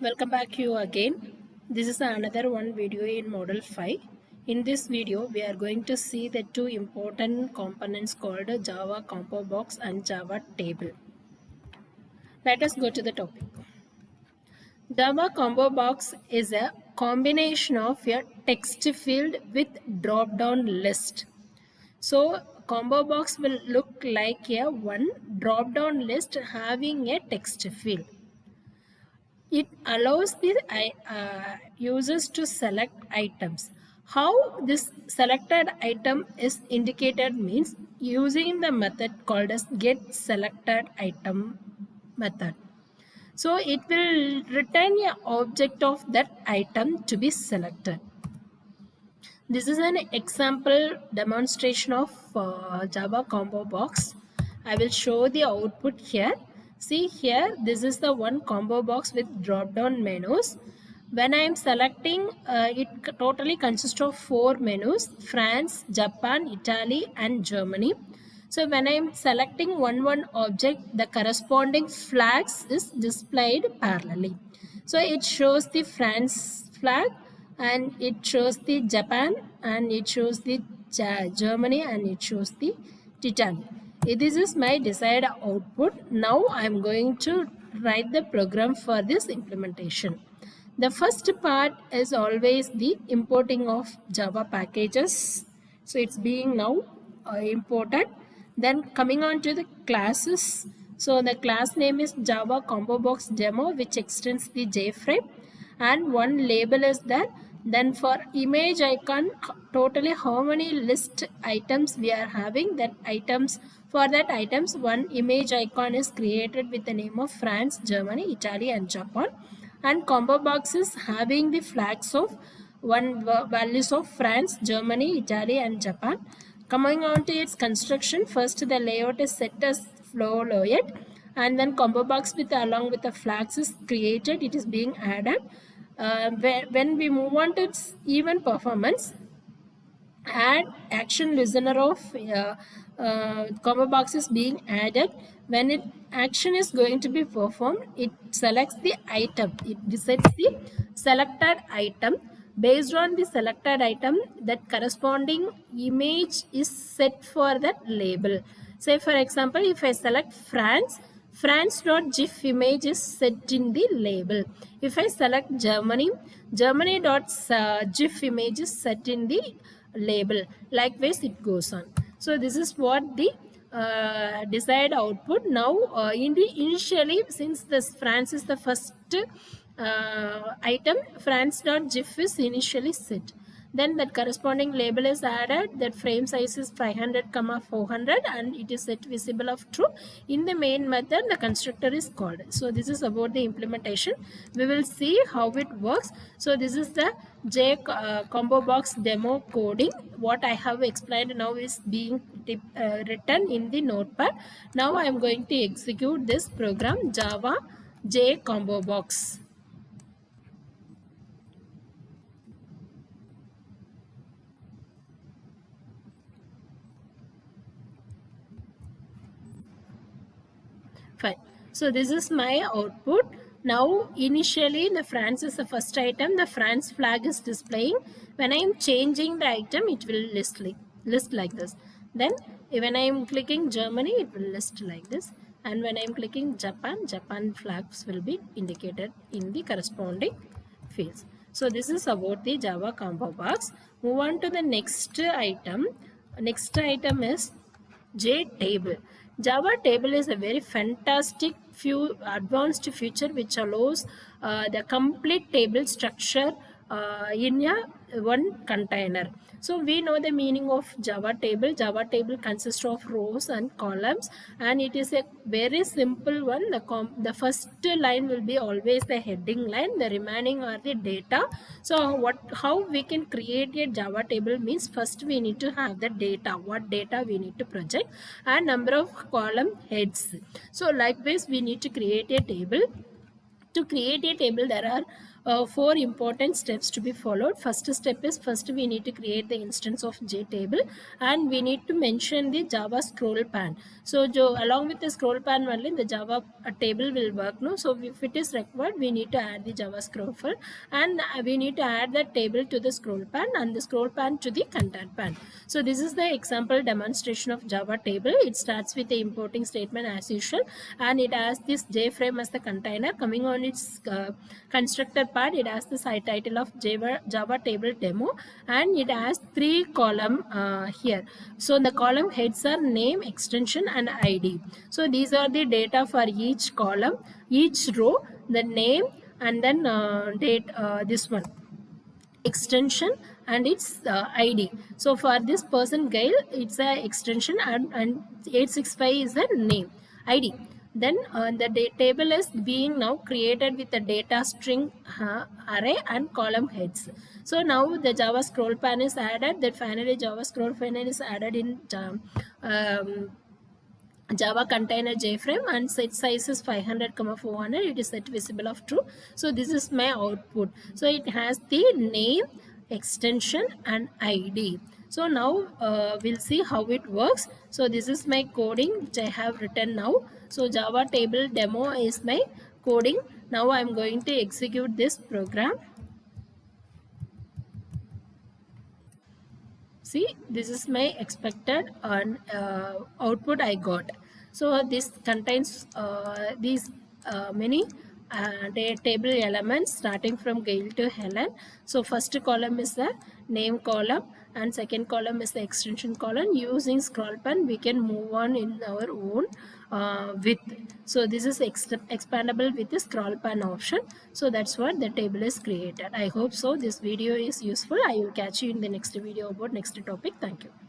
Welcome back you again. This is another one video in model 5. In this video we are going to see the two important components called Java Combo Box and Java Table. Let us go to the topic. Java Combo Box is a combination of a text field with drop down list. So combo box will look like a one drop down list having a text field. It allows the users to select items. How this selected item is indicated means using the method called as get selected item method. So it will return an object of that item to be selected. This is an example demonstration of Java combo box. I will show the output here. See here, this is the one combo box with drop down menus. When I am selecting, it totally consists of 4 menus: France, Japan, Italy and Germany. So when I am selecting one object, the corresponding flags is displayed parallelly. So it shows the France flag, and it shows the Japan, and it shows the Germany, and it shows the Titan. This is my desired output. Now I am going to write the program for this implementation. The first part is always the importing of Java packages. So it's being now imported. Then coming on to the classes. So the class name is Java Combo Box Demo, which extends the JFrame, and one label is there. Then for image icon, totally how many list items we are having, that items, for that items one image icon is created with the name of France, Germany, Italy and Japan, and combo boxes having the flags of one values of France, Germany, Italy and Japan. Coming on to its construction, first the layout is set as flow layout, and then combo box with along with the flags is created. It is being added. When we move on to its event performance, add action listener of combo box is being added. When it action is going to be performed, it selects the item. It sets the selected item. Based on the selected item, that corresponding image is set for that label. Say for example, if I select France, France.gif image is set in the label. If I select Germany, Germany.gif image is set in the label. Likewise it goes on. So this is what the desired output. Now initially, since this France is the first item, France.gif is initially set. Then that corresponding label is added. That frame size is 500, 400, and it is set visible of true. In the main method, the constructor is called. So this is about the implementation. We will see how it works. So this is the combo box demo coding. What I have explained now is being written in the notepad. Now I am going to execute this program, Java J combo box. Fine. So this is my output. Now initially the France is the first item. The France flag is displaying. When I am changing the item, it will list like this. Then when I am clicking Germany, it will list like this. And when I am clicking Japan, Japan flags will be indicated in the corresponding fields. So this is about the Java combo box. Move on to the next item. Next item is JTable. Java table is a very fantastic advanced feature which allows the complete table structure in a one container. So we know the meaning of Java table. Java table consists of rows and columns, and it is a very simple one. The first line will be always the heading line. The remaining are the data. So how we can create a Java table means, first we need to have the data, what data we need to project, and number of column heads. So likewise we need to create a table. To create a table, there are four important steps to be followed. First step is, first we need to create the instance of JTable, and we need to mention the Java scroll pan. So along with the scroll pan only the Java table will work. No, so if it is required, we need to add the Java scroll pan, and we need to add the table to the scroll pan and the scroll pan to the content pan. So this is the example demonstration of Java table. It starts with the importing statement as usual, and it has this JFrame as the container. Coming on its constructor part, it has the site title of Java table demo, and it has three column here. So the column heads are name, extension, and ID. So these are the data for each column, each row, the name, and then date, this one, extension, and its ID. So for this person Gail, it's a extension, and 865 is the name, ID. Then the table is being now created with the data string array and column heads. So now the Java scroll pan is added. That finally Java scroll pan is added in Java container JFrame, and set size is 500, 400. It is set visible of true. So this is my output. So it has the name, extension, and ID. So now we'll see how it works. So this is my coding which I have written now. So Java table demo is my coding. Now I'm going to execute this program. See, this is my expected output I got. So this contains these many table elements starting from Gail to Helen. So first column is the name column, and second column is the extension column. Using scroll pan, we can move on in our own width. So this is expandable with the scroll pan option. So that's what the table is created. I hope so this video is useful. I will catch you in the next video about next topic. Thank you.